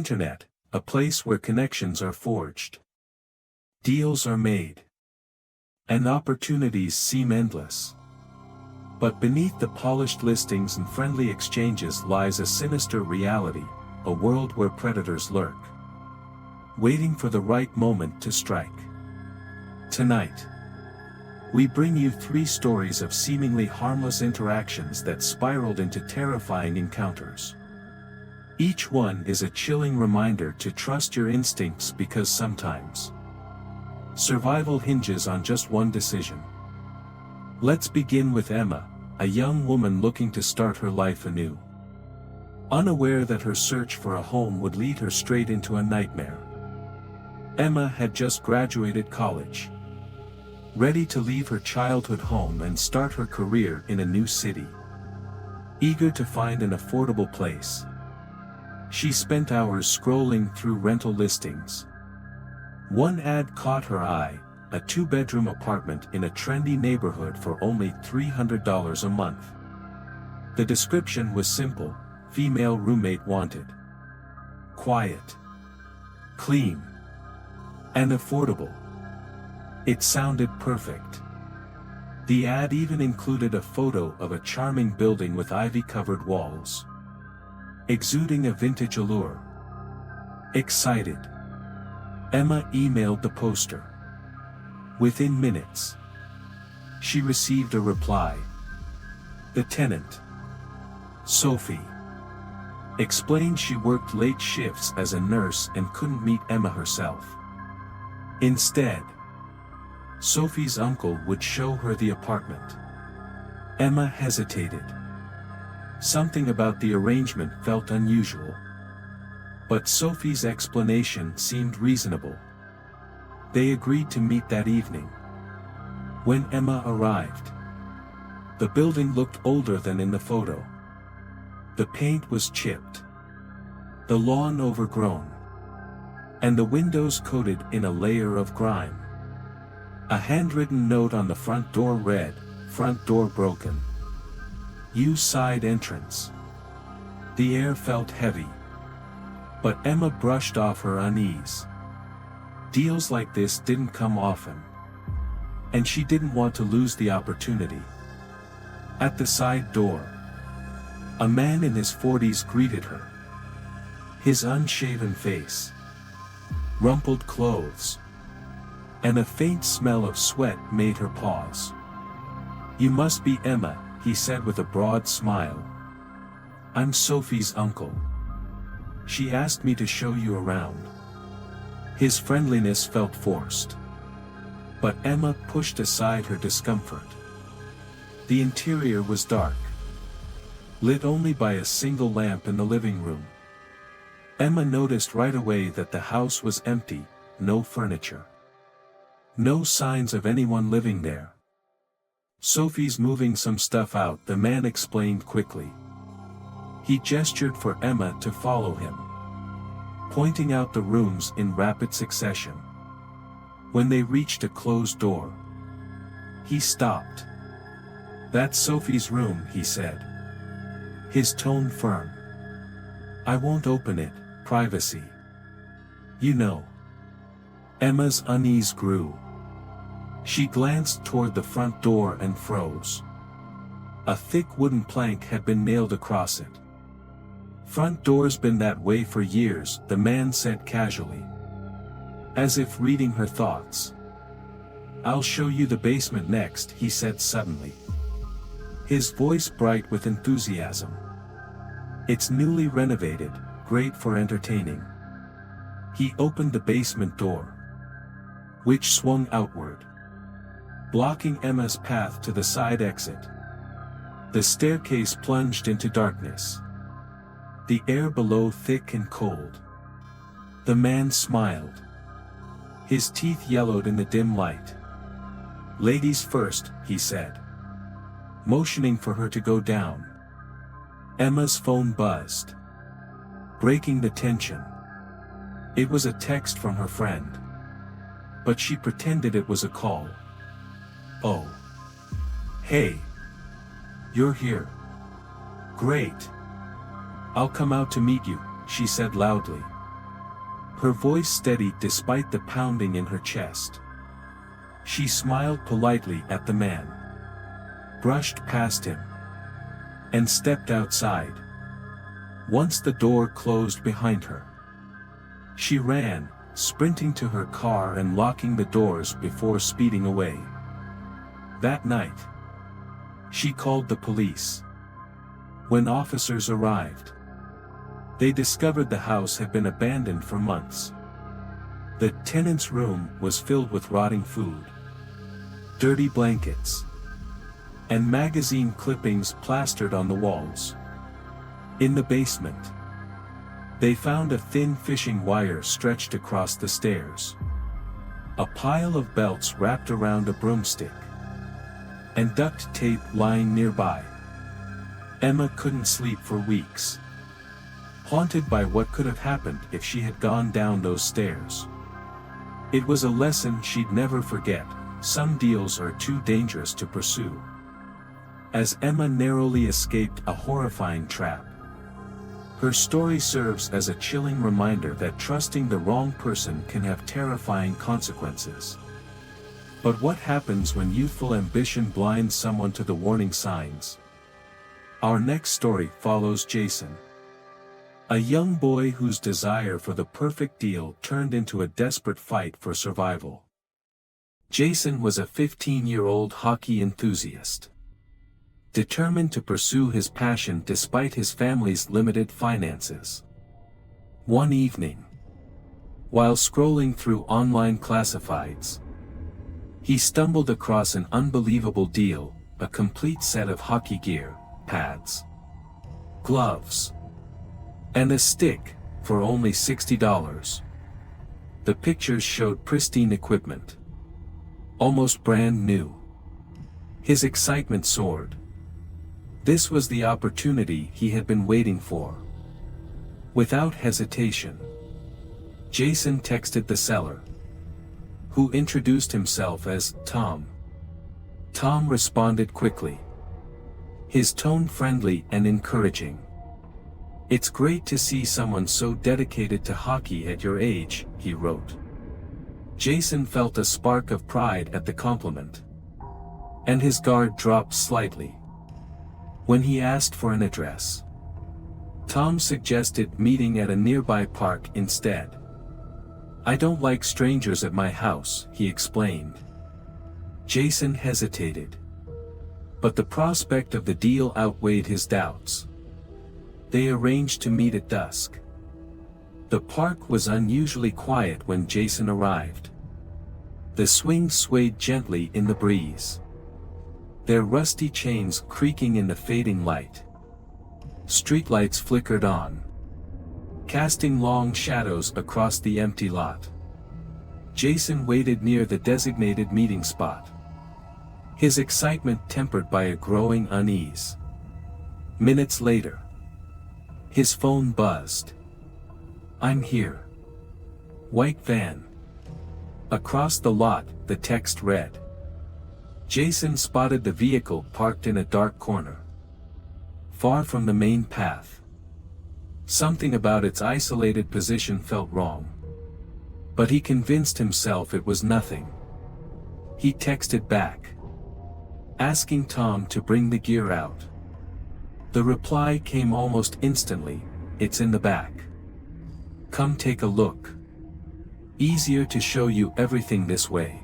internet, a place where connections are forged. Deals are made. And opportunities seem endless. But beneath the polished listings and friendly exchanges lies a sinister reality, a world where predators lurk, waiting for the right moment to strike. Tonight, we bring you 3 stories of seemingly harmless interactions that spiraled into terrifying encounters. Each one is a chilling reminder to trust your instincts, because sometimes survival hinges on just one decision. Let's begin with Emma, a young woman looking to start her life anew. Unaware that her search for a home would lead her straight into a nightmare. Emma had just graduated college, ready to leave her childhood home and start her career in a new city. Eager to find an affordable place, she spent hours scrolling through rental listings. One ad caught her eye, a 2-bedroom apartment in a trendy neighborhood for only $300 a month. The description was simple: female roommate wanted. Quiet, clean, and affordable. It sounded perfect. The ad even included a photo of a charming building with ivy-covered walls, exuding a vintage allure. Excited, Emma emailed the poster. Within minutes, she received a reply. The tenant, Sophie, explained she worked late shifts as a nurse and couldn't meet Emma herself. Instead, Sophie's uncle would show her the apartment. Emma hesitated. Something about the arrangement felt unusual. But Sophie's explanation seemed reasonable. They agreed to meet that evening. When Emma arrived, the building looked older than in the photo. The paint was chipped, the lawn overgrown, and the windows coated in a layer of grime. A handwritten note on the front door read, "Front door broken. Use side entrance." The air felt heavy. But Emma brushed off her unease. Deals like this didn't come often, and she didn't want to lose the opportunity. At the side door, a man in his 40s greeted her. His unshaven face, rumpled clothes, and a faint smell of sweat made her pause. "You must be Emma," he said with a broad smile. "I'm Sophie's uncle. She asked me to show you around." His friendliness felt forced. But Emma pushed aside her discomfort. The interior was dark, lit only by a single lamp in the living room. Emma noticed right away that the house was empty, no furniture. No signs of anyone living there. "Sophie's moving some stuff out," the man explained quickly. He gestured for Emma to follow him, pointing out the rooms in rapid succession. When they reached a closed door, he stopped. "That's Sophie's room," he said, his tone firm. "I won't open it, privacy. You know." Emma's unease grew. She glanced toward the front door and froze. A thick wooden plank had been nailed across it. "Front door's been that way for years," the man said casually, as if reading her thoughts. "I'll show you the basement next," he said suddenly, his voice bright with enthusiasm. "It's newly renovated, great for entertaining." He opened the basement door, which swung outward, blocking Emma's path to the side exit. The staircase plunged into darkness, the air below thick and cold. The man smiled. His teeth yellowed in the dim light. "Ladies first," he said, motioning for her to go down. Emma's phone buzzed, breaking the tension. It was a text from her friend, but she pretended it was a call. "Oh. Hey. You're here. Great. I'll come out to meet you," she said loudly. her voice steady despite the pounding in her chest. She smiled politely at the man, brushed past him, and stepped outside. Once the door closed behind her, she ran, sprinting to her car and locking the doors before speeding away. That night, she called the police. When officers arrived, they discovered the house had been abandoned for months. The tenant's room was filled with rotting food, dirty blankets, and magazine clippings plastered on the walls. In the basement, they found a thin fishing wire stretched across the stairs, a pile of belts wrapped around a broomstick, and duct tape lying nearby. Emma couldn't sleep for weeks, haunted by what could have happened if she had gone down those stairs. It was a lesson she'd never forget: some deals are too dangerous to pursue. As Emma narrowly escaped a horrifying trap, her story serves as a chilling reminder that trusting the wrong person can have terrifying consequences. But what happens when youthful ambition blinds someone to the warning signs? Our next story follows Jason, a young boy whose desire for the perfect deal turned into a desperate fight for survival. Jason was a 15-year-old hockey enthusiast, determined to pursue his passion despite his family's limited finances. One evening, while scrolling through online classifieds, he stumbled across an unbelievable deal: a complete set of hockey gear, pads, gloves, and a stick, for only $60. The pictures showed pristine equipment, almost brand new. His excitement soared. This was the opportunity he had been waiting for. Without hesitation, Jason texted the seller, who introduced himself as Tom. Tom responded quickly, his tone friendly and encouraging. "It's great to see someone so dedicated to hockey at your age," he wrote. Jason felt a spark of pride at the compliment, and his guard dropped slightly. When he asked for an address, Tom suggested meeting at a nearby park instead. "I don't like strangers at my house," he explained. Jason hesitated, but the prospect of the deal outweighed his doubts. They arranged to meet at dusk. The park was unusually quiet when Jason arrived. The swings swayed gently in the breeze, their rusty chains creaking in the fading light. Streetlights flickered on, casting long shadows across the empty lot. Jason waited near the designated meeting spot, his excitement tempered by a growing unease. Minutes later, his phone buzzed. "I'm here. White van." Across the lot, the text read. Jason spotted the vehicle parked in a dark corner, far from the main path. Something about its isolated position felt wrong, but he convinced himself it was nothing. He texted back, asking Tom to bring the gear out. The reply came almost instantly: "It's in the back. Come take a look. Easier to show you everything this way."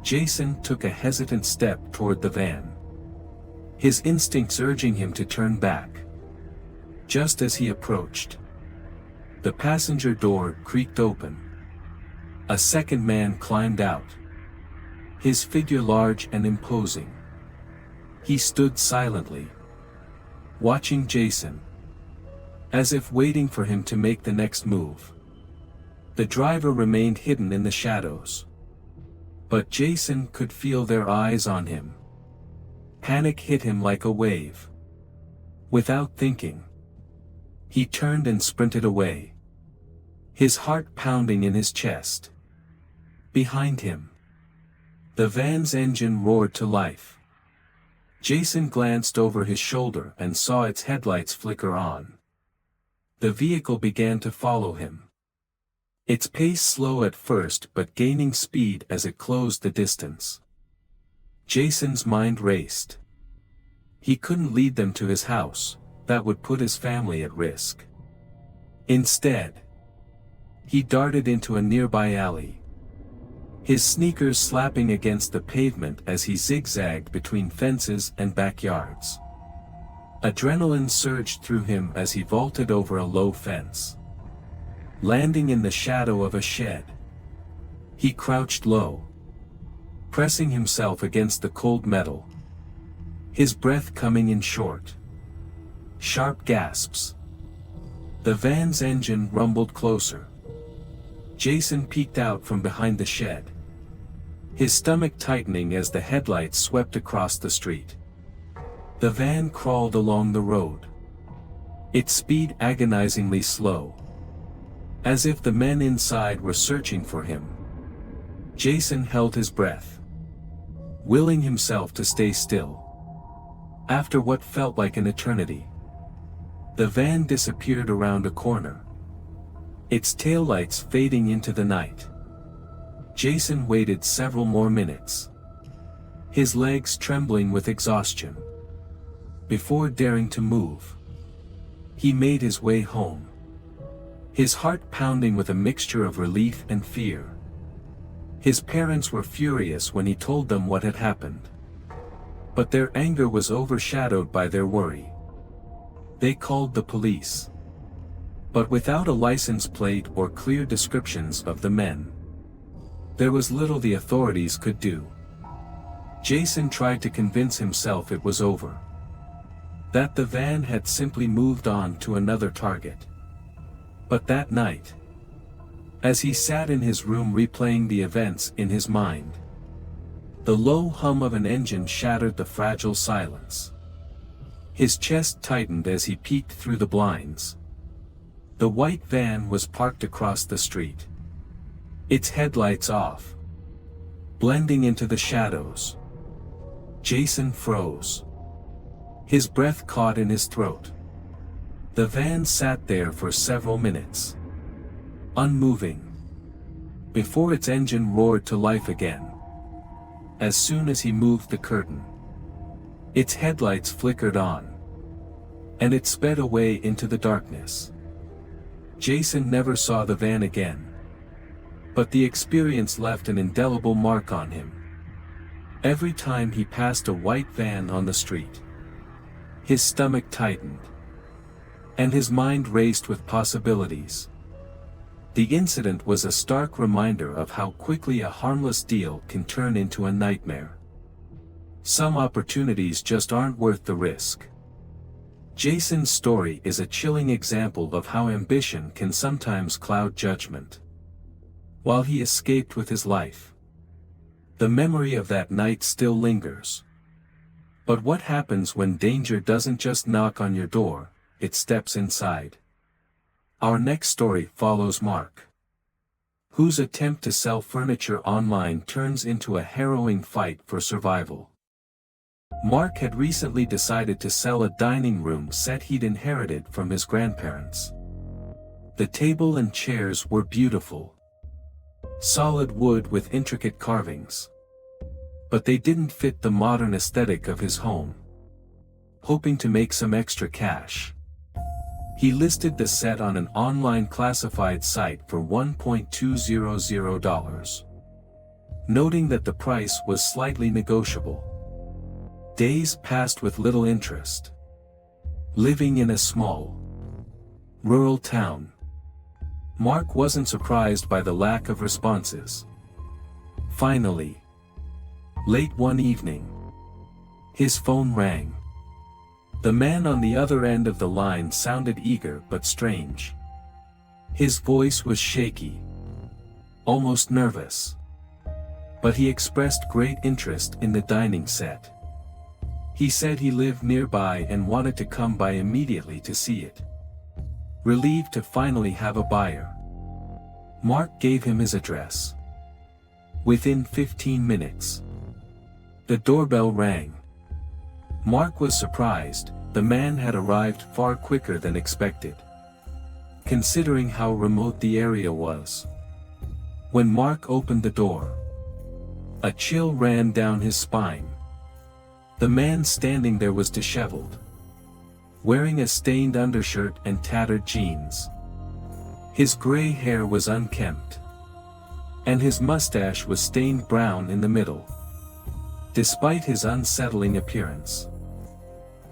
Jason took a hesitant step toward the van, his instincts urging him to turn back. Just as he approached, the passenger door creaked open. A second man climbed out, his figure large and imposing. He stood silently, watching Jason, as if waiting for him to make the next move. The driver remained hidden in the shadows, but Jason could feel their eyes on him. Panic hit him like a wave. Without thinking, he turned and sprinted away, his heart pounding in his chest. Behind him, the van's engine roared to life. Jason glanced over his shoulder and saw its headlights flicker on. The vehicle began to follow him, its pace slow at first but gaining speed as it closed the distance. Jason's mind raced. He couldn't lead them to his house, that would put his family at risk. Instead, he darted into a nearby alley, his sneakers slapping against the pavement as he zigzagged between fences and backyards. Adrenaline surged through him as he vaulted over a low fence. Landing in the shadow of a shed, he crouched low, pressing himself against the cold metal, his breath coming in short, sharp gasps. The van's engine rumbled closer. Jason peeked out from behind the shed, his stomach tightening as the headlights swept across the street. The van crawled along the road, its speed agonizingly slow, as if the men inside were searching for him. Jason held his breath, willing himself to stay still. After what felt like an eternity, the van disappeared around a corner, its taillights fading into the night. Jason waited several more minutes, his legs trembling with exhaustion. Before daring to move, he made his way home, his heart pounding with a mixture of relief and fear. His parents were furious when he told them what had happened, but their anger was overshadowed by their worry. They called the police, but without a license plate or clear descriptions of the men, there was little the authorities could do. Jason tried to convince himself it was over, that the van had simply moved on to another target. But that night, as he sat in his room replaying the events in his mind, the low hum of an engine shattered the fragile silence. His chest tightened as he peeked through the blinds. The white van was parked across the street, its headlights off, blending into the shadows. Jason froze, his breath caught in his throat. The van sat there for several minutes, unmoving, before its engine roared to life again. As soon as he moved the curtain, its headlights flickered on, and it sped away into the darkness. Jason never saw the van again, but the experience left an indelible mark on him. Every time he passed a white van on the street, his stomach tightened, and his mind raced with possibilities. The incident was a stark reminder of how quickly a harmless deal can turn into a nightmare. Some opportunities just aren't worth the risk. Jason's story is a chilling example of how ambition can sometimes cloud judgment. While he escaped with his life, the memory of that night still lingers. But what happens when danger doesn't just knock on your door, it steps inside? Our next story follows Mark, whose attempt to sell furniture online turns into a harrowing fight for survival. Mark had recently decided to sell a dining room set he'd inherited from his grandparents. The table and chairs were beautiful, solid wood with intricate carvings, but they didn't fit the modern aesthetic of his home. Hoping to make some extra cash, he listed the set on an online classified site for $1,200, noting that the price was slightly negotiable. Days passed with little interest. Living in a small, rural town, Mark wasn't surprised by the lack of responses. Finally, late one evening, his phone rang. The man on the other end of the line sounded eager but strange. His voice was shaky, almost nervous, but he expressed great interest in the dining set. He said he lived nearby and wanted to come by immediately to see it. Relieved to finally have a buyer, Mark gave him his address. Within 15 minutes, the doorbell rang. Mark was surprised. The man had arrived far quicker than expected, considering how remote the area was. When Mark opened the door, a chill ran down his spine. The man standing there was disheveled, wearing a stained undershirt and tattered jeans. His gray hair was unkempt, and his mustache was stained brown in the middle. Despite his unsettling appearance,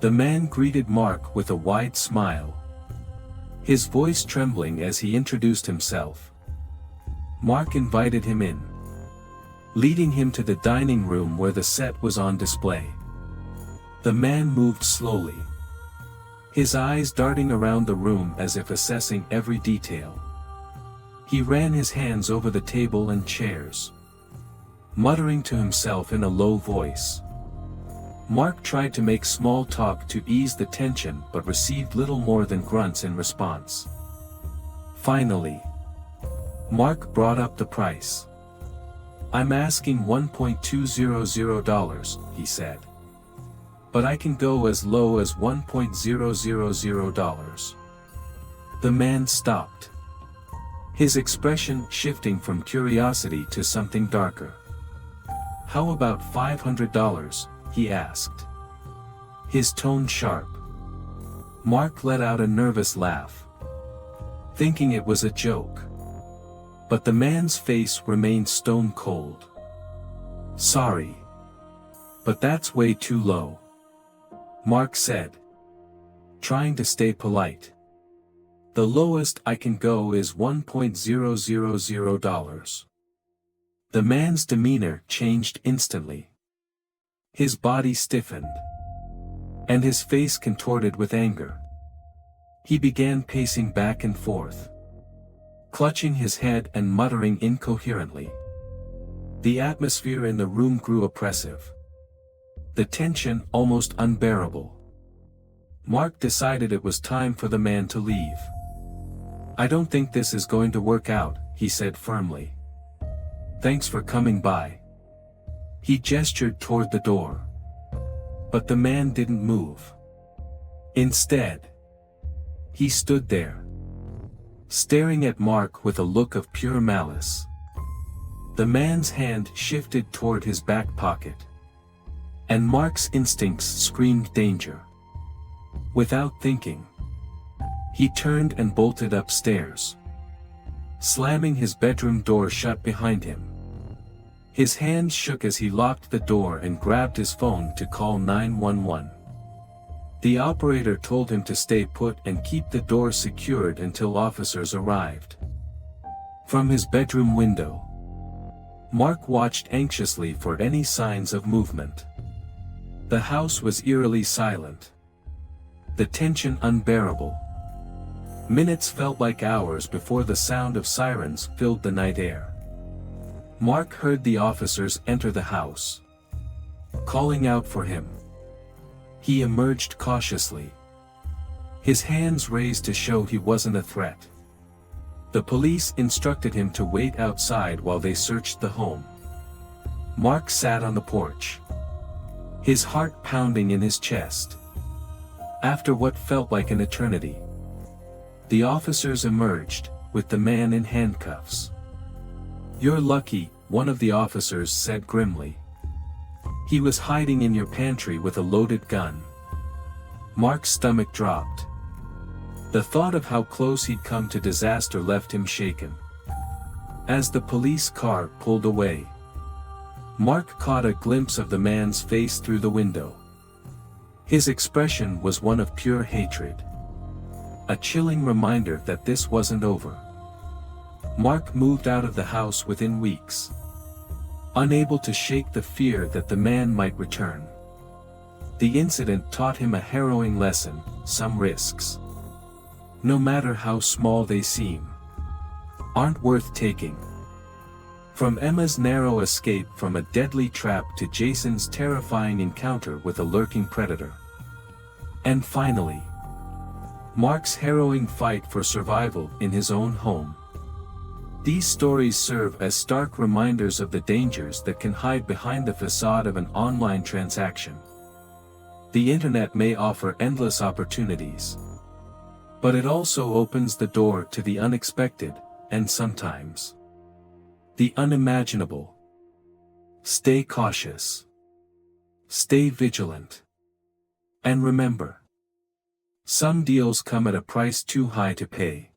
the man greeted Mark with a wide smile, his voice trembling as he introduced himself. Mark invited him in, leading him to the dining room where the set was on display. The man moved slowly, his eyes darting around the room as if assessing every detail. He ran his hands over the table and chairs, muttering to himself in a low voice. Mark tried to make small talk to ease the tension but received little more than grunts in response. Finally, Mark brought up the price. "I'm asking $1.200, he said. "But I can go as low as $1.000. The man stopped, his expression shifting from curiosity to something darker. "How about $500? He asked, his tone sharp. Mark let out a nervous laugh, thinking it was a joke. But the man's face remained stone cold. "Sorry, but that's way too low," Mark said, trying to stay polite. "The lowest I can go is $1.000. The man's demeanor changed instantly. His body stiffened, and his face contorted with anger. He began pacing back and forth, clutching his head and muttering incoherently. The atmosphere in the room grew oppressive, the tension almost unbearable. Mark decided it was time for the man to leave. "I don't think this is going to work out," he said firmly. "Thanks for coming by." He gestured toward the door, but the man didn't move. Instead, he stood there, staring at Mark with a look of pure malice. The man's hand shifted toward his back pocket, and Mark's instincts screamed danger. Without thinking, he turned and bolted upstairs, slamming his bedroom door shut behind him. His hands shook as he locked the door and grabbed his phone to call 911. The operator told him to stay put and keep the door secured until officers arrived. From his bedroom window, Mark watched anxiously for any signs of movement. The house was eerily silent, the tension unbearable. Minutes felt like hours before the sound of sirens filled the night air. Mark heard the officers enter the house, calling out for him. He emerged cautiously, his hands raised to show he wasn't a threat. The police instructed him to wait outside while they searched the home. Mark sat on the porch, his heart pounding in his chest. After what felt like an eternity, the officers emerged, with the man in handcuffs. "You're lucky," one of the officers said grimly. "He was hiding in your pantry with a loaded gun." Mark's stomach dropped. The thought of how close he'd come to disaster left him shaken. As the police car pulled away, Mark caught a glimpse of the man's face through the window. His expression was one of pure hatred, a chilling reminder that this wasn't over. Mark moved out of the house within weeks, unable to shake the fear that the man might return. The incident taught him a harrowing lesson: some risks, no matter how small they seem, aren't worth taking. From Emma's narrow escape from a deadly trap to Jason's terrifying encounter with a lurking predator. And finally, Mark's harrowing fight for survival in his own home. These stories serve as stark reminders of the dangers that can hide behind the facade of an online transaction. The internet may offer endless opportunities, but it also opens the door to the unexpected, and sometimes the unimaginable. Stay cautious. Stay vigilant. And remember, some deals come at a price too high to pay.